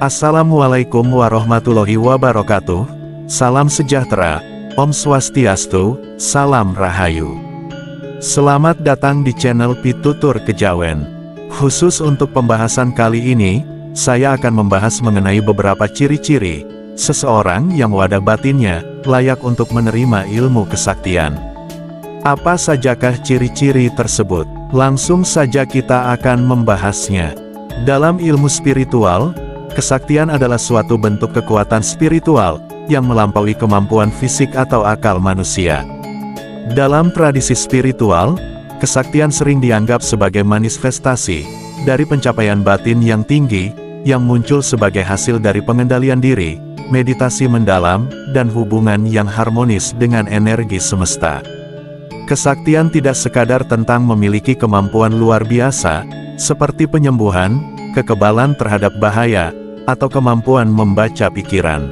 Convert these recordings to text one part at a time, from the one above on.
Assalamualaikum warahmatullahi wabarakatuh. Salam sejahtera, Om Swastiastu, Salam Rahayu. Selamat datang di channel Pitutur Kejawen. Khusus untuk pembahasan kali ini, saya akan membahas mengenai beberapa ciri-ciri seseorang yang wadah batinnya layak untuk menerima ilmu kesaktian. Apa sajakah ciri-ciri tersebut? Langsung saja kita akan membahasnya. Dalam ilmu spiritual, kesaktian adalah suatu bentuk kekuatan spiritual yang melampaui kemampuan fisik atau akal manusia. Dalam tradisi spiritual, kesaktian sering dianggap sebagai manifestasi dari pencapaian batin yang tinggi, yang muncul sebagai hasil dari pengendalian diri, meditasi mendalam, dan hubungan yang harmonis dengan energi semesta. Kesaktian tidak sekadar tentang memiliki kemampuan luar biasa, seperti penyembuhan, kekebalan terhadap bahaya, atau kemampuan membaca pikiran.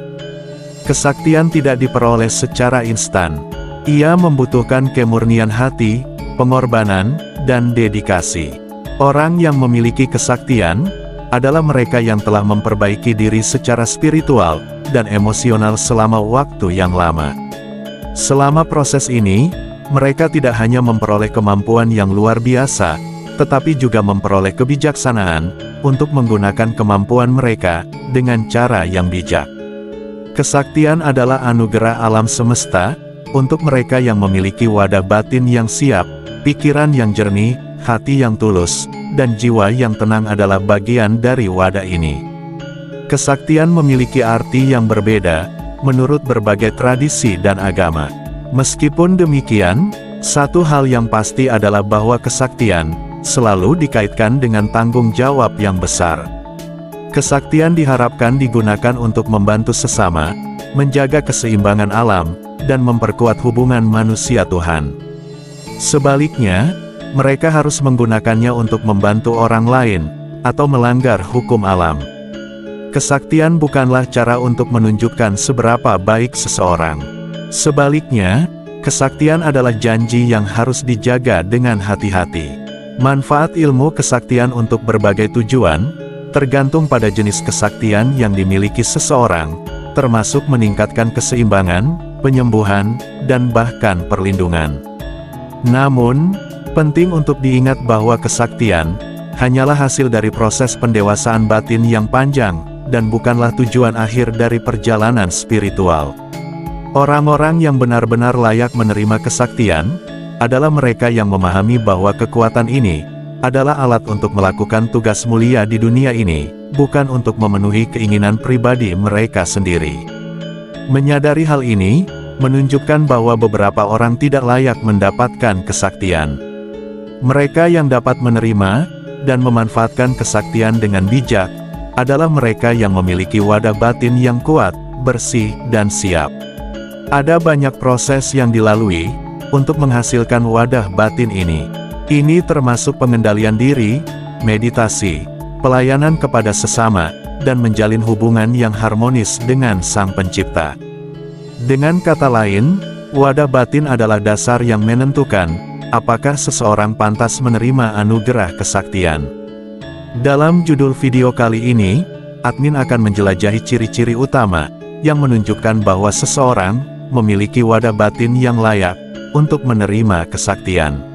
Kesaktian tidak diperoleh secara instan. Ia membutuhkan kemurnian hati, pengorbanan, dan dedikasi. Orang yang memiliki kesaktian adalah mereka yang telah memperbaiki diri secara spiritual dan emosional selama waktu yang lama. Selama proses ini, mereka tidak hanya memperoleh kemampuan yang luar biasa, tetapi juga memperoleh kebijaksanaan untuk menggunakan kemampuan mereka dengan cara yang bijak. Kesaktian adalah anugerah alam semesta untuk mereka yang memiliki wadah batin yang siap, pikiran yang jernih, hati yang tulus, dan jiwa yang tenang adalah bagian dari wadah ini. Kesaktian memiliki arti yang berbeda menurut berbagai tradisi dan agama. Meskipun demikian, satu hal yang pasti adalah bahwa kesaktian selalu dikaitkan dengan tanggung jawab yang besar. Kesaktian diharapkan digunakan untuk membantu sesama, menjaga keseimbangan alam, dan memperkuat hubungan manusia Tuhan. Sebaliknya, mereka harus menggunakannya untuk membantu orang lain, atau melanggar hukum alam. Kesaktian bukanlah cara untuk menunjukkan seberapa baik seseorang. Sebaliknya, kesaktian adalah janji yang harus dijaga dengan hati-hati. Manfaat ilmu kesaktian untuk berbagai tujuan, tergantung pada jenis kesaktian yang dimiliki seseorang, termasuk meningkatkan keseimbangan, penyembuhan, dan bahkan perlindungan. Namun, penting untuk diingat bahwa kesaktian hanyalah hasil dari proses pendewasaan batin yang panjang, dan bukanlah tujuan akhir dari perjalanan spiritual. Orang-orang yang benar-benar layak menerima kesaktian adalah mereka yang memahami bahwa kekuatan ini adalah alat untuk melakukan tugas mulia di dunia ini, bukan untuk memenuhi keinginan pribadi mereka sendiri. Menyadari hal ini menunjukkan bahwa beberapa orang tidak layak mendapatkan kesaktian. Mereka yang dapat menerima dan memanfaatkan kesaktian dengan bijak adalah mereka yang memiliki wadah batin yang kuat, bersih, dan siap. Ada banyak proses yang dilalui untuk menghasilkan wadah batin ini. Ini termasuk pengendalian diri, meditasi, pelayanan kepada sesama, dan menjalin hubungan yang harmonis dengan Sang Pencipta. Dengan kata lain, wadah batin adalah dasar yang menentukan apakah seseorang pantas menerima anugerah kesaktian. Dalam judul video kali ini, admin akan menjelajahi ciri-ciri utama yang menunjukkan bahwa seseorang memiliki wadah batin yang layak untuk menerima kesaktian.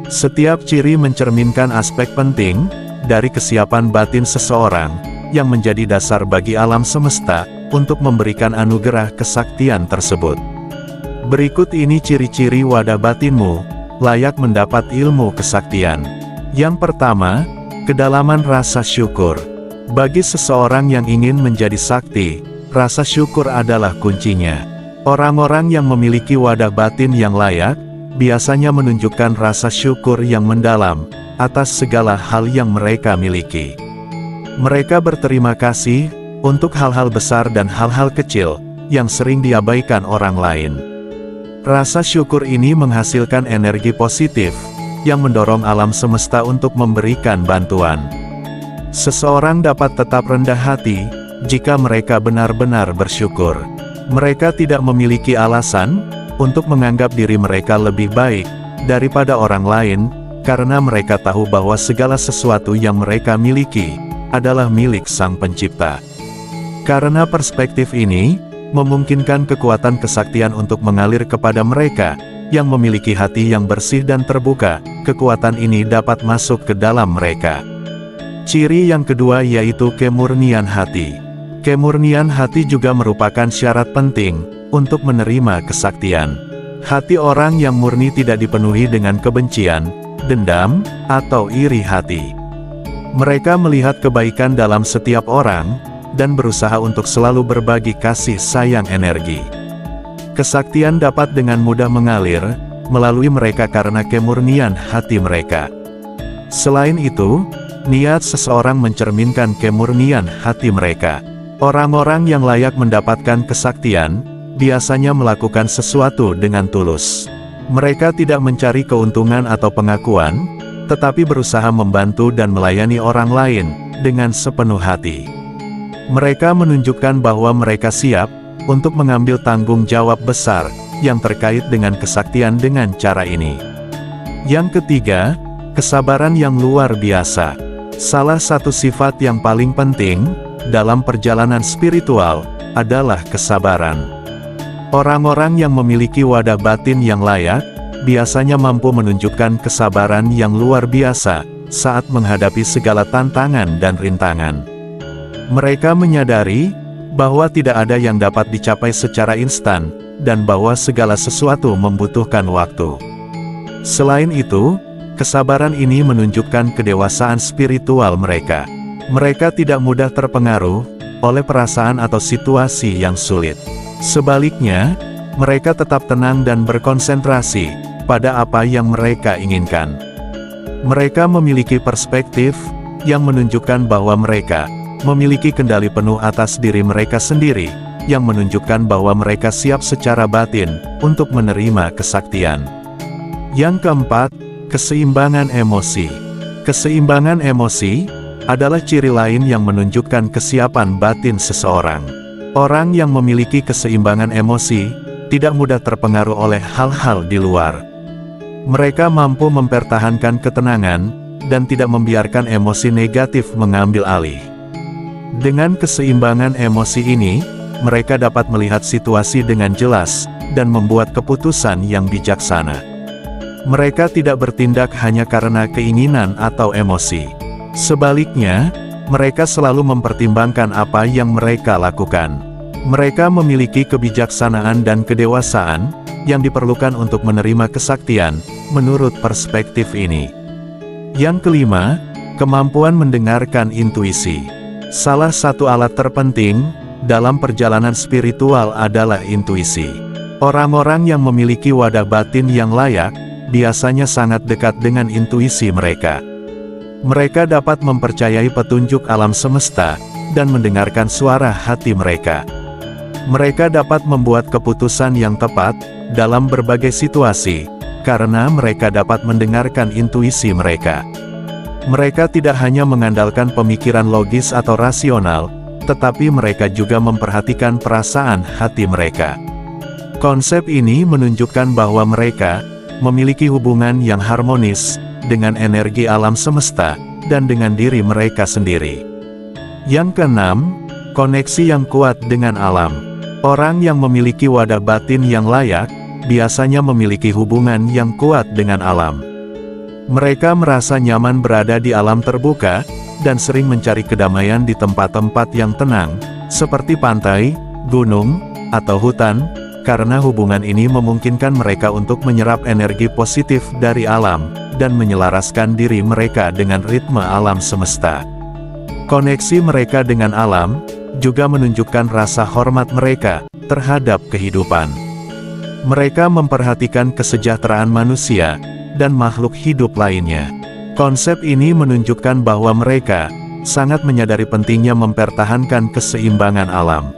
Setiap ciri mencerminkan aspek penting dari kesiapan batin seseorang yang menjadi dasar bagi alam semesta untuk memberikan anugerah kesaktian tersebut. Berikut ini ciri-ciri wadah batinmu layak mendapat ilmu kesaktian. Yang pertama, kedalaman rasa syukur. Bagi seseorang yang ingin menjadi sakti, rasa syukur adalah kuncinya. Orang-orang yang memiliki wadah batin yang layak, biasanya menunjukkan rasa syukur yang mendalam, atas segala hal yang mereka miliki. Mereka berterima kasih, untuk hal-hal besar dan hal-hal kecil, yang sering diabaikan orang lain. Rasa syukur ini menghasilkan energi positif, yang mendorong alam semesta untuk memberikan bantuan. Seseorang dapat tetap rendah hati, jika mereka benar-benar bersyukur. Mereka tidak memiliki alasan untuk menganggap diri mereka lebih baik daripada orang lain, karena mereka tahu bahwa segala sesuatu yang mereka miliki adalah milik Sang Pencipta. Karena perspektif ini memungkinkan kekuatan kesaktian untuk mengalir kepada mereka yang memiliki hati yang bersih dan terbuka. Kekuatan ini dapat masuk ke dalam mereka. Ciri yang kedua yaitu kemurnian hati. Kemurnian hati juga merupakan syarat penting untuk menerima kesaktian. Hati orang yang murni tidak dipenuhi dengan kebencian, dendam, atau iri hati. Mereka melihat kebaikan dalam setiap orang, dan berusaha untuk selalu berbagi kasih sayang energi. Kesaktian dapat dengan mudah mengalir melalui mereka karena kemurnian hati mereka. Selain itu, niat seseorang mencerminkan kemurnian hati mereka. Orang-orang yang layak mendapatkan kesaktian biasanya melakukan sesuatu dengan tulus. Mereka tidak mencari keuntungan atau pengakuan, tetapi berusaha membantu dan melayani orang lain dengan sepenuh hati. Mereka menunjukkan bahwa mereka siap untuk mengambil tanggung jawab besar yang terkait dengan kesaktian dengan cara ini. Yang ketiga, kesabaran yang luar biasa. Salah satu sifat yang paling penting dalam perjalanan spiritual adalah kesabaran. Orang-orang yang memiliki wadah batin yang layak biasanya mampu menunjukkan kesabaran yang luar biasa saat menghadapi segala tantangan dan rintangan. Mereka menyadari bahwa tidak ada yang dapat dicapai secara instan, dan bahwa segala sesuatu membutuhkan waktu. Selain itu, kesabaran ini menunjukkan kedewasaan spiritual mereka. Mereka tidak mudah terpengaruh oleh perasaan atau situasi yang sulit. Sebaliknya, mereka tetap tenang dan berkonsentrasi pada apa yang mereka inginkan. Mereka memiliki perspektif yang menunjukkan bahwa mereka memiliki kendali penuh atas diri mereka sendiri, yang menunjukkan bahwa mereka siap secara batin untuk menerima kesaktian. Yang keempat, keseimbangan emosi. Keseimbangan emosi adalah ciri lain yang menunjukkan kesiapan batin seseorang. Orang yang memiliki keseimbangan emosi tidak mudah terpengaruh oleh hal-hal di luar. Mereka mampu mempertahankan ketenangan dan tidak membiarkan emosi negatif mengambil alih. Dengan keseimbangan emosi ini, mereka dapat melihat situasi dengan jelas dan membuat keputusan yang bijaksana. Mereka tidak bertindak hanya karena keinginan atau emosi. Sebaliknya, mereka selalu mempertimbangkan apa yang mereka lakukan. Mereka memiliki kebijaksanaan dan kedewasaan yang diperlukan untuk menerima kesaktian, menurut perspektif ini. Yang kelima, kemampuan mendengarkan intuisi. Salah satu alat terpenting dalam perjalanan spiritual adalah intuisi. Orang-orang yang memiliki wadah batin yang layak biasanya sangat dekat dengan intuisi mereka. Mereka dapat mempercayai petunjuk alam semesta dan mendengarkan suara hati mereka. Mereka dapat membuat keputusan yang tepat dalam berbagai situasi karena mereka dapat mendengarkan intuisi mereka. Mereka tidak hanya mengandalkan pemikiran logis atau rasional, tetapi mereka juga memperhatikan perasaan hati mereka. Konsep ini menunjukkan bahwa mereka memiliki hubungan yang harmonis dengan energi alam semesta dan dengan diri mereka sendiri. Yang keenam, koneksi yang kuat dengan alam. Orang yang memiliki wadah batin yang layak biasanya memiliki hubungan yang kuat dengan alam. Mereka merasa nyaman berada di alam terbuka dan sering mencari kedamaian di tempat-tempat yang tenang, seperti pantai, gunung, atau hutan, karena hubungan ini memungkinkan mereka untuk menyerap energi positif dari alam dan menyelaraskan diri mereka dengan ritme alam semesta. Koneksi mereka dengan alam juga menunjukkan rasa hormat mereka terhadap kehidupan. Mereka memperhatikan kesejahteraan manusia dan makhluk hidup lainnya. Konsep ini menunjukkan bahwa mereka sangat menyadari pentingnya mempertahankan keseimbangan alam.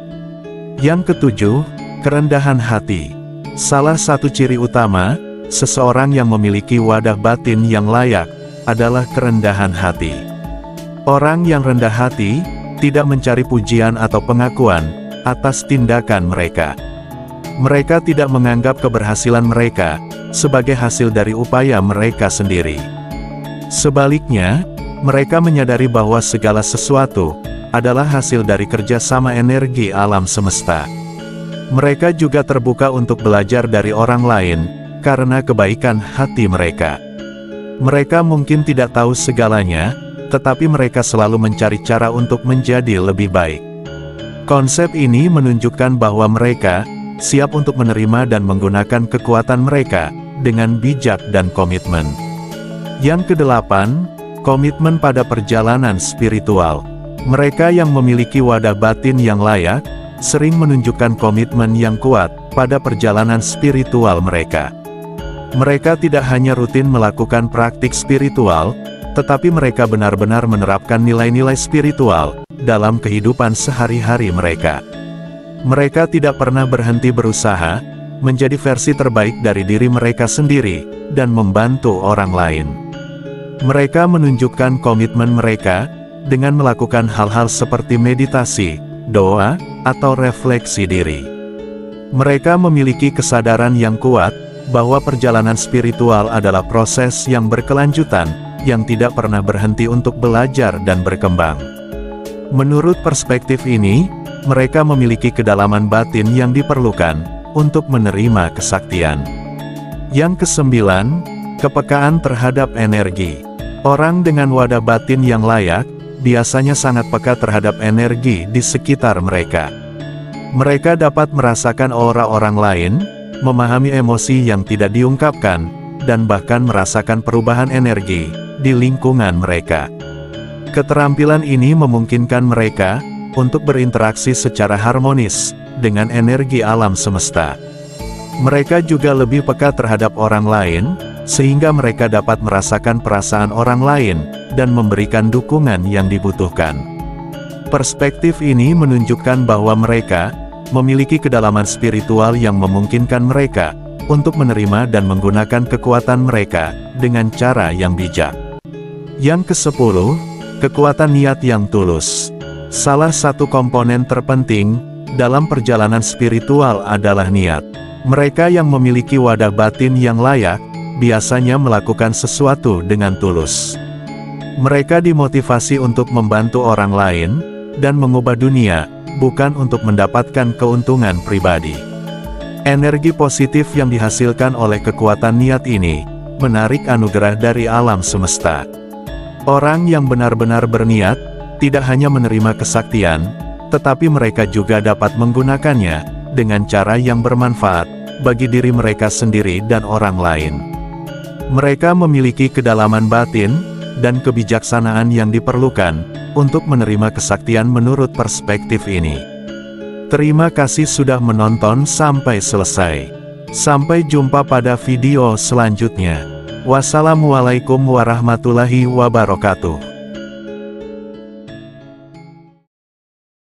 Yang ketujuh, kerendahan hati. Salah satu ciri utama seseorang yang memiliki wadah batin yang layak adalah kerendahan hati. Orang yang rendah hati tidak mencari pujian atau pengakuan atas tindakan mereka. Mereka tidak menganggap keberhasilan mereka sebagai hasil dari upaya mereka sendiri. Sebaliknya, mereka menyadari bahwa segala sesuatu adalah hasil dari kerjasama energi alam semesta. Mereka juga terbuka untuk belajar dari orang lain, karena kebaikan hati mereka. Mereka mungkin tidak tahu segalanya, tetapi mereka selalu mencari cara untuk menjadi lebih baik. Konsep ini menunjukkan bahwa mereka siap untuk menerima dan menggunakan kekuatan mereka dengan bijak dan komitmen. Yang kedelapan, komitmen pada perjalanan spiritual. Mereka yang memiliki wadah batin yang layak, sering menunjukkan komitmen yang kuat pada perjalanan spiritual mereka. Mereka tidak hanya rutin melakukan praktik spiritual, tetapi mereka benar-benar menerapkan nilai-nilai spiritual dalam kehidupan sehari-hari mereka. Mereka tidak pernah berhenti berusaha menjadi versi terbaik dari diri mereka sendiri dan membantu orang lain. Mereka menunjukkan komitmen mereka dengan melakukan hal-hal seperti meditasi, doa, atau refleksi diri. Mereka memiliki kesadaran yang kuat bahwa perjalanan spiritual adalah proses yang berkelanjutan, yang tidak pernah berhenti untuk belajar dan berkembang. Menurut perspektif ini, mereka memiliki kedalaman batin yang diperlukan untuk menerima kesaktian. Yang kesembilan, kepekaan terhadap energi. Orang dengan wadah batin yang layak biasanya sangat peka terhadap energi di sekitar mereka. Mereka dapat merasakan aura orang lain, memahami emosi yang tidak diungkapkan, dan bahkan merasakan perubahan energi di lingkungan mereka. Keterampilan ini memungkinkan mereka untuk berinteraksi secara harmonis dengan energi alam semesta. Mereka juga lebih peka terhadap orang lain, sehingga mereka dapat merasakan perasaan orang lain dan memberikan dukungan yang dibutuhkan. Perspektif ini menunjukkan bahwa mereka memiliki kedalaman spiritual yang memungkinkan mereka untuk menerima dan menggunakan kekuatan mereka dengan cara yang bijak. Yang ke-10, kekuatan niat yang tulus. Salah satu komponen terpenting dalam perjalanan spiritual adalah niat. Mereka yang memiliki wadah batin yang layak biasanya melakukan sesuatu dengan tulus. Mereka dimotivasi untuk membantu orang lain dan mengubah dunia, bukan untuk mendapatkan keuntungan pribadi. Energi positif yang dihasilkan oleh kekuatan niat ini menarik anugerah dari alam semesta. Orang yang benar-benar berniat tidak hanya menerima kesaktian, tetapi mereka juga dapat menggunakannya dengan cara yang bermanfaat bagi diri mereka sendiri dan orang lain. Mereka memiliki kedalaman batin dan kebijaksanaan yang diperlukan untuk menerima kesaktian menurut perspektif ini. Terima kasih sudah menonton sampai selesai. Sampai jumpa pada video selanjutnya. Wassalamualaikum warahmatullahi wabarakatuh.